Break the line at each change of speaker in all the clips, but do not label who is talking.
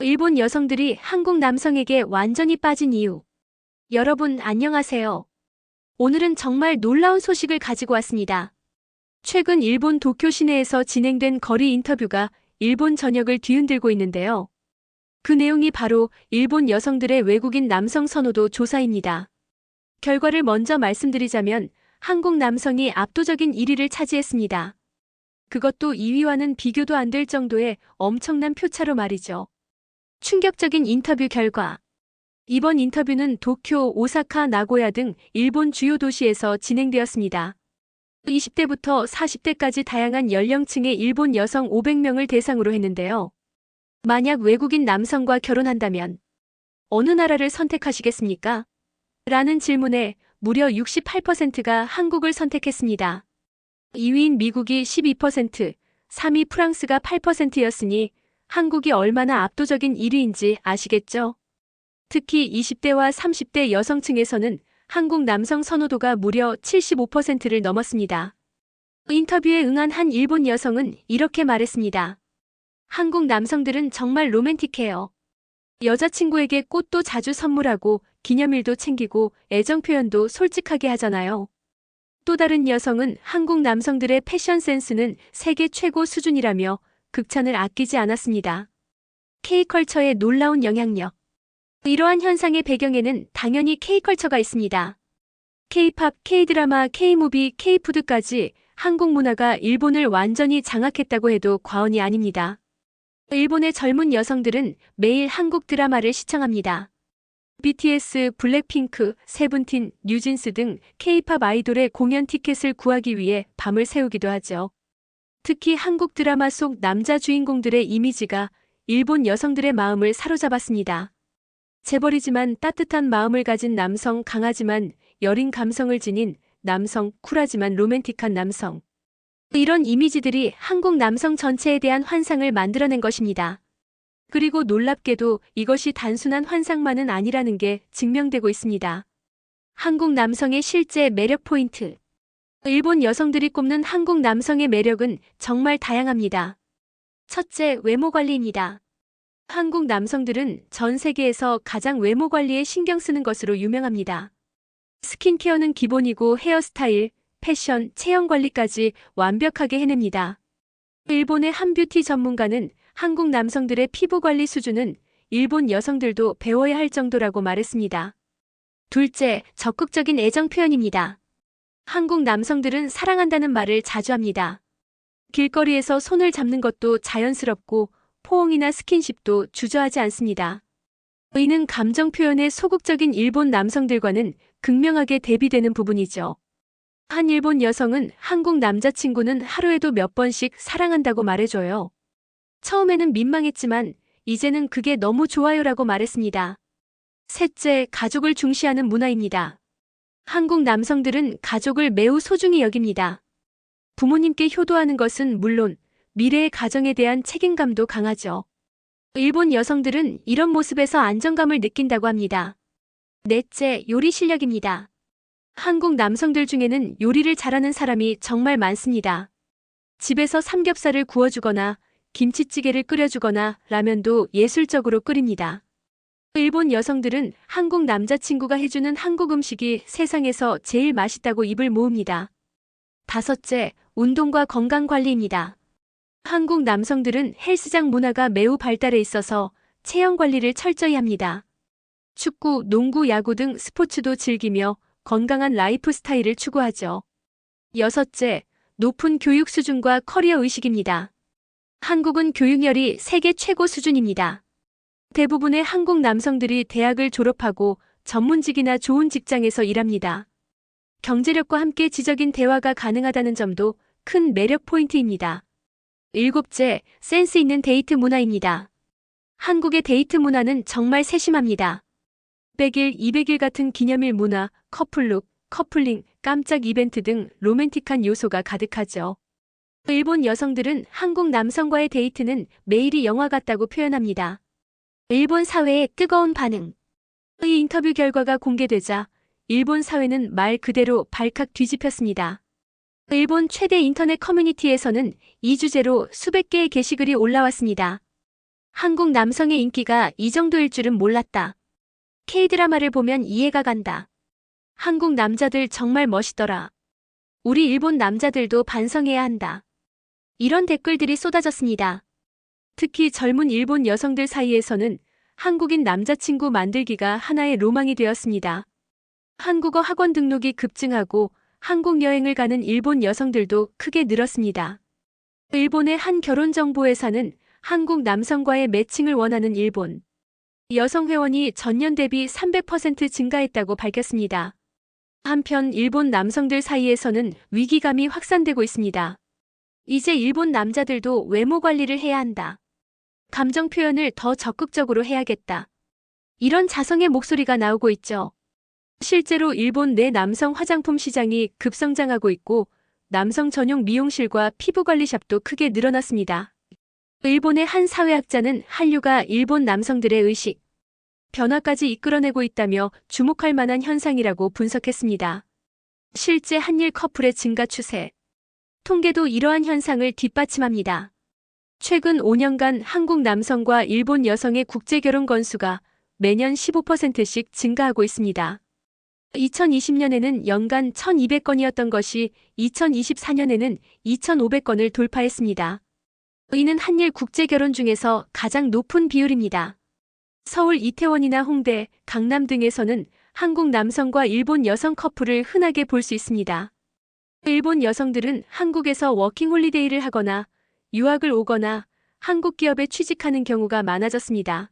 일본 여성들이 한국 남성에게 완전히 빠진 이유. 여러분 안녕하세요. 오늘은 정말 놀라운 소식을 가지고 왔습니다. 최근 일본 도쿄 시내에서 진행된 거리 인터뷰가 일본 전역을 뒤흔들고 있는데요. 그 내용이 바로 일본 여성들의 외국인 남성 선호도 조사입니다. 결과를 먼저 말씀드리자면 한국 남성이 압도적인 1위를 차지했습니다. 그것도 2위와는 비교도 안 될 정도의 엄청난 표차로 말이죠. 충격적인 인터뷰 결과. 이번 인터뷰는 도쿄, 오사카, 나고야 등 일본 주요 도시에서 진행되었습니다. 20대부터 40대까지 다양한 연령층의 일본 여성 500명을 대상으로 했는데요. 만약 외국인 남성과 결혼한다면 어느 나라를 선택하시겠습니까? 라는 질문에 무려 68%가 한국을 선택했습니다. 2위인 미국이 12%, 3위 프랑스가 8%였으니 한국이 얼마나 압도적인 1위인지 아시겠죠? 특히 20대와 30대 여성층에서는 한국 남성 선호도가 무려 75%를 넘었습니다. 인터뷰에 응한 한 일본 여성은 이렇게 말했습니다. 한국 남성들은 정말 로맨틱해요. 여자친구에게 꽃도 자주 선물하고 기념일도 챙기고 애정 표현도 솔직하게 하잖아요. 또 다른 여성은 한국 남성들의 패션 센스는 세계 최고 수준이라며 극찬을 아끼지 않았습니다. K컬처의 놀라운 영향력. 이러한 현상의 배경에는 당연히 K컬처가 있습니다. K팝, K드라마, K무비, K푸드까지 한국 문화가 일본을 완전히 장악했다고 해도 과언이 아닙니다. 일본의 젊은 여성들은 매일 한국 드라마를 시청합니다. BTS, 블랙핑크, 세븐틴, 뉴진스 등 K팝 아이돌의 공연 티켓을 구하기 위해 밤을 새우기도 하죠. 특히 한국 드라마 속 남자 주인공들의 이미지가 일본 여성들의 마음을 사로잡았습니다. 재벌이지만 따뜻한 마음을 가진 남성, 강하지만 여린 감성을 지닌 남성, 쿨하지만 로맨틱한 남성. 이런 이미지들이 한국 남성 전체에 대한 환상을 만들어낸 것입니다. 그리고 놀랍게도 이것이 단순한 환상만은 아니라는 게 증명되고 있습니다. 한국 남성의 실제 매력 포인트. 일본 여성들이 꼽는 한국 남성의 매력은 정말 다양합니다. 첫째, 외모 관리입니다. 한국 남성들은 전 세계에서 가장 외모 관리에 신경 쓰는 것으로 유명합니다. 스킨케어는 기본이고 헤어스타일, 패션, 체형 관리까지 완벽하게 해냅니다. 일본의 한 뷰티 전문가는 한국 남성들의 피부 관리 수준은 일본 여성들도 배워야 할 정도라고 말했습니다. 둘째, 적극적인 애정 표현입니다. 한국 남성들은 사랑한다는 말을 자주 합니다. 길거리에서 손을 잡는 것도 자연스럽고 포옹이나 스킨십도 주저하지 않습니다. 이는 감정 표현의 소극적인 일본 남성들과는 극명하게 대비되는 부분이죠. 한 일본 여성은 한국 남자친구는 하루에도 몇 번씩 사랑한다고 말해줘요. 처음에는 민망했지만 이제는 그게 너무 좋아요라고 말했습니다. 셋째, 가족을 중시하는 문화입니다. 한국 남성들은 가족을 매우 소중히 여깁니다. 부모님께 효도하는 것은 물론 미래의 가정에 대한 책임감도 강하죠. 일본 여성들은 이런 모습에서 안정감을 느낀다고 합니다. 넷째, 요리 실력입니다. 한국 남성들 중에는 요리를 잘하는 사람이 정말 많습니다. 집에서 삼겹살을 구워주거나 김치찌개를 끓여주거나 라면도 예술적으로 끓입니다. 일본 여성들은 한국 남자친구가 해주는 한국 음식이 세상에서 제일 맛있다고 입을 모읍니다. 다섯째, 운동과 건강관리입니다. 한국 남성들은 헬스장 문화가 매우 발달해 있어서 체형 관리를 철저히 합니다. 축구, 농구, 야구 등 스포츠도 즐기며 건강한 라이프 스타일을 추구하죠. 여섯째, 높은 교육 수준과 커리어 의식입니다. 한국은 교육열이 세계 최고 수준입니다. 대부분의 한국 남성들이 대학을 졸업하고 전문직이나 좋은 직장에서 일합니다. 경제력과 함께 지적인 대화가 가능하다는 점도 큰 매력 포인트입니다. 일곱째, 센스 있는 데이트 문화입니다. 한국의 데이트 문화는 정말 세심합니다. 100일, 200일 같은 기념일 문화, 커플룩, 커플링, 깜짝 이벤트 등 로맨틱한 요소가 가득하죠. 일본 여성들은 한국 남성과의 데이트는 매일이 영화 같다고 표현합니다. 일본 사회의 뜨거운 반응. 이 인터뷰 결과가 공개되자 일본 사회는 말 그대로 발칵 뒤집혔습니다. 일본 최대 인터넷 커뮤니티에서는 이 주제로 수백 개의 게시글이 올라왔습니다. 한국 남성의 인기가 이 정도일 줄은 몰랐다. K드라마를 보면 이해가 간다. 한국 남자들 정말 멋있더라. 우리 일본 남자들도 반성해야 한다. 이런 댓글들이 쏟아졌습니다. 특히 젊은 일본 여성들 사이에서는 한국인 남자친구 만들기가 하나의 로망이 되었습니다. 한국어 학원 등록이 급증하고 한국 여행을 가는 일본 여성들도 크게 늘었습니다. 일본의 한 결혼정보회사는 한국 남성과의 매칭을 원하는 일본 여성 회원이 전년 대비 300% 증가했다고 밝혔습니다. 한편 일본 남성들 사이에서는 위기감이 확산되고 있습니다. 이제 일본 남자들도 외모 관리를 해야 한다. 감정 표현을 더 적극적으로 해야겠다. 이런 자성의 목소리가 나오고 있죠. 실제로 일본 내 남성 화장품 시장이 급성장하고 있고 남성 전용 미용실과 피부관리샵도 크게 늘어났습니다. 일본의 한 사회학자는 한류가 일본 남성들의 의식, 변화까지 이끌어내고 있다며 주목할 만한 현상이라고 분석했습니다. 실제 한일 커플의 증가 추세, 통계도 이러한 현상을 뒷받침합니다. 최근 5년간 한국 남성과 일본 여성의 국제결혼 건수가 매년 15%씩 증가하고 있습니다. 2020년에는 연간 1,200건이었던 것이 2024년에는 2,500건을 돌파했습니다. 이는 한일 국제결혼 중에서 가장 높은 비율입니다. 서울 이태원이나 홍대, 강남 등에서는 한국 남성과 일본 여성 커플을 흔하게 볼 수 있습니다. 일본 여성들은 한국에서 워킹홀리데이를 하거나 유학을 오거나 한국 기업에 취직하는 경우가 많아졌습니다.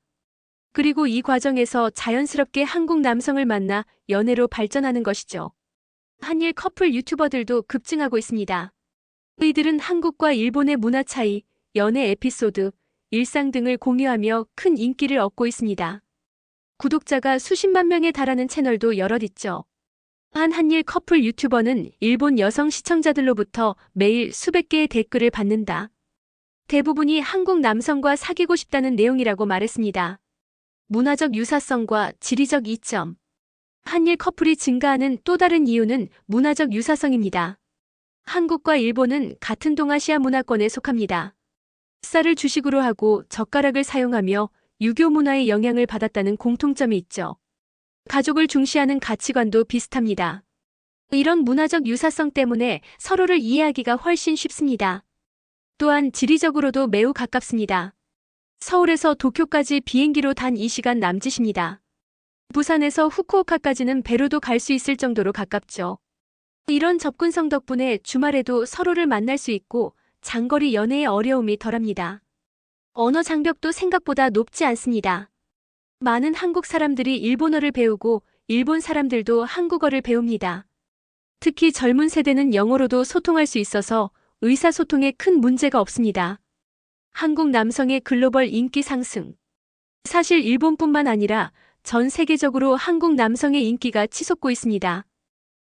그리고 이 과정에서 자연스럽게 한국 남성을 만나 연애로 발전하는 것이죠. 한일 커플 유튜버들도 급증하고 있습니다. 이들은 한국과 일본의 문화 차이, 연애 에피소드, 일상 등을 공유하며 큰 인기를 얻고 있습니다. 구독자가 수십만 명에 달하는 채널도 여럿 있죠. 한 한일 커플 유튜버는 일본 여성 시청자들로부터 매일 수백 개의 댓글을 받는다. 대부분이 한국 남성과 사귀고 싶다는 내용이라고 말했습니다. 문화적 유사성과 지리적 이점. 한일 커플이 증가하는 또 다른 이유는 문화적 유사성입니다. 한국과 일본은 같은 동아시아 문화권에 속합니다. 쌀을 주식으로 하고 젓가락을 사용하며 유교 문화의 영향을 받았다는 공통점이 있죠. 가족을 중시하는 가치관도 비슷합니다. 이런 문화적 유사성 때문에 서로를 이해하기가 훨씬 쉽습니다. 또한 지리적으로도 매우 가깝습니다. 서울에서 도쿄까지 비행기로 단 2시간 남짓입니다. 부산에서 후쿠오카까지는 배로도 갈 수 있을 정도로 가깝죠. 이런 접근성 덕분에 주말에도 서로를 만날 수 있고 장거리 연애의 어려움이 덜합니다. 언어 장벽도 생각보다 높지 않습니다. 많은 한국 사람들이 일본어를 배우고 일본 사람들도 한국어를 배웁니다. 특히 젊은 세대는 영어로도 소통할 수 있어서 의사소통에 큰 문제가 없습니다. 한국 남성의 글로벌 인기 상승. 사실 일본뿐만 아니라 전 세계적으로 한국 남성의 인기가 치솟고 있습니다.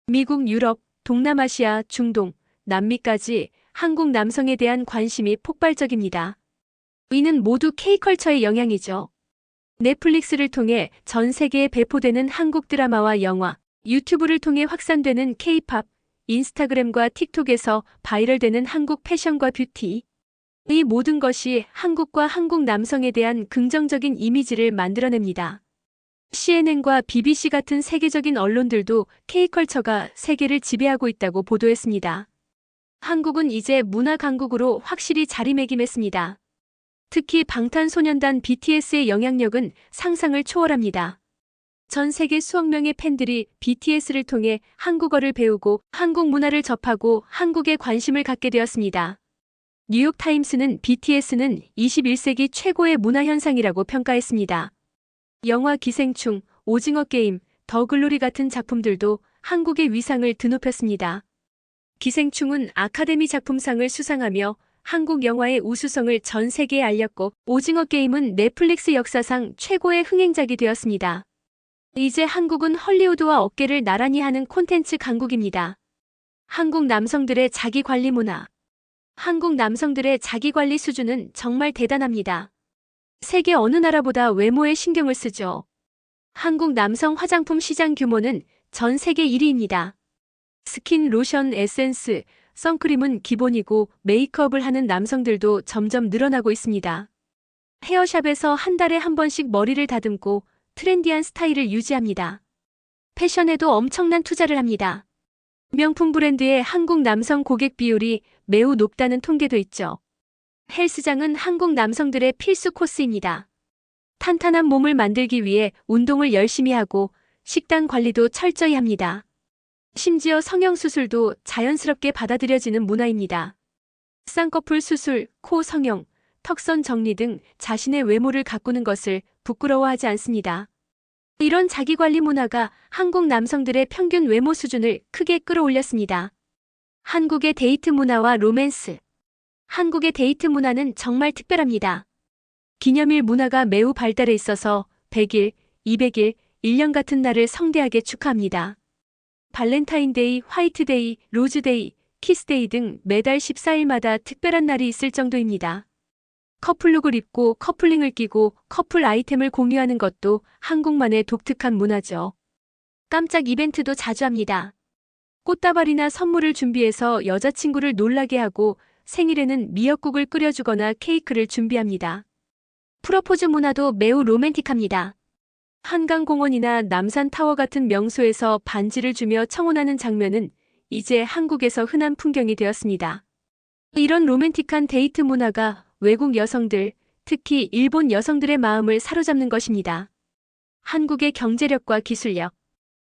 미국, 유럽, 동남아시아, 중동, 남미까지 한국 남성에 대한 관심이 폭발적입니다. 이는 모두 K컬처의 영향이죠. 넷플릭스를 통해 전 세계에 배포되는 한국 드라마와 영화, 유튜브를 통해 확산되는 K-팝, 인스타그램과 틱톡에서 바이럴되는 한국 패션과 뷰티. 이 모든 것이 한국과 한국 남성에 대한 긍정적인 이미지를 만들어냅니다. CNN과 BBC 같은 세계적인 언론들도 K컬처가 세계를 지배하고 있다고 보도했습니다. 한국은 이제 문화 강국으로 확실히 자리매김했습니다. 특히 방탄소년단 BTS의 영향력은 상상을 초월합니다. 전 세계 수억 명의 팬들이 BTS를 통해 한국어를 배우고 한국 문화를 접하고 한국에 관심을 갖게 되었습니다. 뉴욕타임스는 BTS는 21세기 최고의 문화현상이라고 평가했습니다. 영화 기생충, 오징어 게임, 더 글로리 같은 작품들도 한국의 위상을 드높였습니다. 기생충은 아카데미 작품상을 수상하며 한국 영화의 우수성을 전 세계에 알렸고 오징어 게임은 넷플릭스 역사상 최고의 흥행작이 되었습니다. 이제 한국은 헐리우드와 어깨를 나란히 하는 콘텐츠 강국입니다. 한국 남성들의 자기관리 문화. 한국 남성들의 자기관리 수준은 정말 대단합니다. 세계 어느 나라보다 외모에 신경을 쓰죠. 한국 남성 화장품 시장 규모는 전 세계 1위입니다. 스킨, 로션, 에센스, 선크림은 기본이고 메이크업을 하는 남성들도 점점 늘어나고 있습니다. 헤어샵에서 한 달에 한 번씩 머리를 다듬고 트렌디한 스타일을 유지합니다. 패션에도 엄청난 투자를 합니다. 명품 브랜드의 한국 남성 고객 비율이 매우 높다는 통계도 있죠. 헬스장은 한국 남성들의 필수 코스입니다. 탄탄한 몸을 만들기 위해 운동을 열심히 하고 식단 관리도 철저히 합니다. 심지어 성형수술도 자연스럽게 받아들여지는 문화입니다. 쌍꺼풀 수술, 코 성형, 턱선 정리 등 자신의 외모를 가꾸는 것을 부끄러워하지 않습니다. 이런 자기관리 문화가 한국 남성들의 평균 외모 수준을 크게 끌어올렸습니다. 한국의 데이트 문화와 로맨스. 한국의 데이트 문화는 정말 특별합니다. 기념일 문화가 매우 발달해 있어서 100일, 200일, 1년 같은 날을 성대하게 축하합니다. 발렌타인데이, 화이트데이, 로즈데이, 키스데이 등 매달 14일마다 특별한 날이 있을 정도입니다. 커플룩을 입고 커플링을 끼고 커플 아이템을 공유하는 것도 한국만의 독특한 문화죠. 깜짝 이벤트도 자주 합니다. 꽃다발이나 선물을 준비해서 여자친구를 놀라게 하고 생일에는 미역국을 끓여주거나 케이크를 준비합니다. 프로포즈 문화도 매우 로맨틱합니다. 한강공원이나 남산타워 같은 명소에서 반지를 주며 청혼하는 장면은 이제 한국에서 흔한 풍경이 되었습니다. 이런 로맨틱한 데이트 문화가 외국 여성들, 특히 일본 여성들의 마음을 사로잡는 것입니다. 한국의 경제력과 기술력.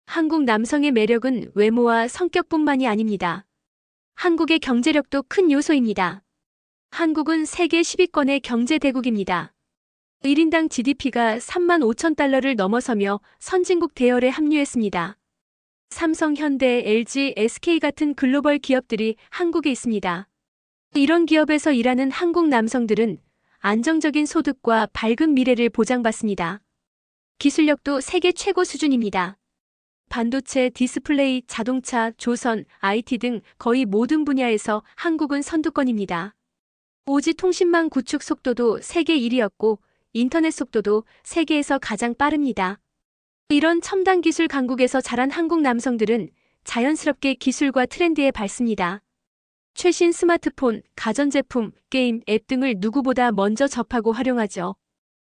한국 남성의 매력은 외모와 성격뿐만이 아닙니다. 한국의 경제력도 큰 요소입니다. 한국은 세계 10위권의 경제 대국입니다. 1인당 GDP가 3만 5천 달러를 넘어서며 선진국 대열에 합류했습니다. 삼성, 현대, LG, SK 같은 글로벌 기업들이 한국에 있습니다. 이런 기업에서 일하는 한국 남성들은 안정적인 소득과 밝은 미래를 보장받습니다. 기술력도 세계 최고 수준입니다. 반도체, 디스플레이, 자동차, 조선, IT 등 거의 모든 분야에서 한국은 선두권입니다. 5G 통신망 구축 속도도 세계 1위였고 인터넷 속도도 세계에서 가장 빠릅니다. 이런 첨단 기술 강국에서 자란 한국 남성들은 자연스럽게 기술과 트렌드에 밝습니다. 최신 스마트폰, 가전제품, 게임, 앱 등을 누구보다 먼저 접하고 활용하죠.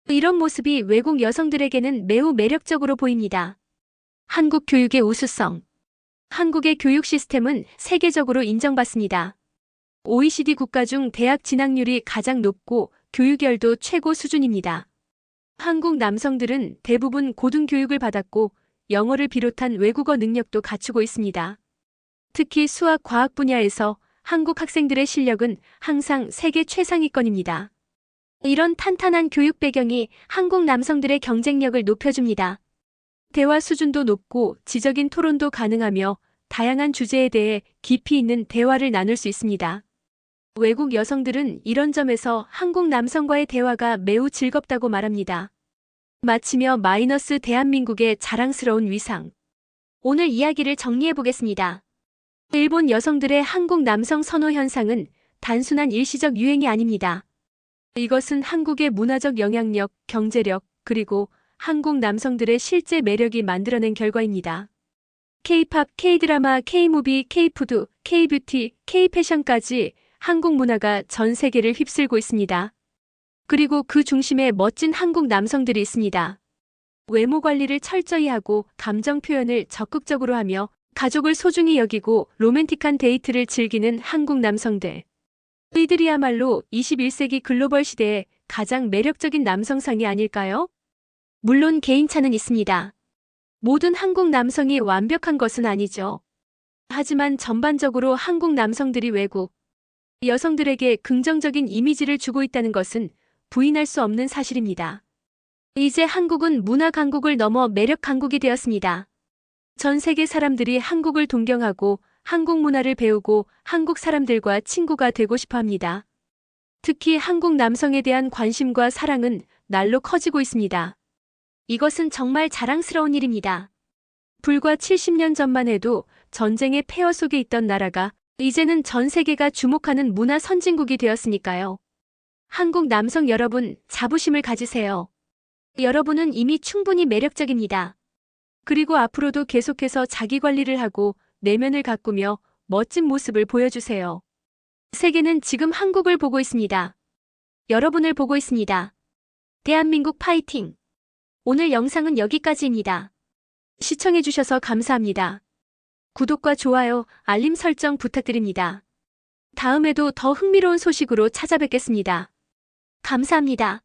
이런 모습이 외국 여성들에게는 매우 매력적으로 보입니다. 한국 교육의 우수성. 한국의 교육 시스템은 세계적으로 인정받습니다. OECD 국가 중 대학 진학률이 가장 높고 교육열도 최고 수준입니다. 한국 남성들은 대부분 고등교육을 받았고 영어를 비롯한 외국어 능력도 갖추고 있습니다. 특히 수학, 과학 분야에서 한국 학생들의 실력은 항상 세계 최상위권입니다. 이런 탄탄한 교육 배경이 한국 남성들의 경쟁력을 높여줍니다. 대화 수준도 높고 지적인 토론도 가능하며 다양한 주제에 대해 깊이 있는 대화를 나눌 수 있습니다. 외국 여성들은 이런 점에서 한국 남성과의 대화가 매우 즐겁다고 말합니다. 마치며 마이너스 대한민국의 자랑스러운 위상. 오늘 이야기를 정리해 보겠습니다. 일본 여성들의 한국 남성 선호 현상은 단순한 일시적 유행이 아닙니다. 이것은 한국의 문화적 영향력, 경제력, 그리고 한국 남성들의 실제 매력이 만들어낸 결과입니다. K-팝, K-드라마, K-무비, K-푸드, K-뷰티, K-패션까지 한국 문화가 전 세계를 휩쓸고 있습니다. 그리고 그 중심에 멋진 한국 남성들이 있습니다. 외모 관리를 철저히 하고 감정 표현을 적극적으로 하며 가족을 소중히 여기고 로맨틱한 데이트를 즐기는 한국 남성들. 이들이야말로 21세기 글로벌 시대의 가장 매력적인 남성상이 아닐까요? 물론 개인차는 있습니다. 모든 한국 남성이 완벽한 것은 아니죠. 하지만 전반적으로 한국 남성들이 외국 여성들에게 긍정적인 이미지를 주고 있다는 것은 부인할 수 없는 사실입니다. 이제 한국은 문화 강국을 넘어 매력 강국이 되었습니다. 전 세계 사람들이 한국을 동경하고 한국 문화를 배우고 한국 사람들과 친구가 되고 싶어 합니다. 특히 한국 남성에 대한 관심과 사랑은 날로 커지고 있습니다. 이것은 정말 자랑스러운 일입니다. 불과 70년 전만 해도 전쟁의 폐허 속에 있던 나라가 이제는 전 세계가 주목하는 문화 선진국이 되었으니까요. 한국 남성 여러분, 자부심을 가지세요. 여러분은 이미 충분히 매력적입니다. 그리고 앞으로도 계속해서 자기 관리를 하고 내면을 가꾸며 멋진 모습을 보여주세요. 세계는 지금 한국을 보고 있습니다. 여러분을 보고 있습니다. 대한민국 파이팅! 오늘 영상은 여기까지입니다. 시청해주셔서 감사합니다. 구독과 좋아요, 알림 설정 부탁드립니다. 다음에도 더 흥미로운 소식으로 찾아뵙겠습니다. 감사합니다.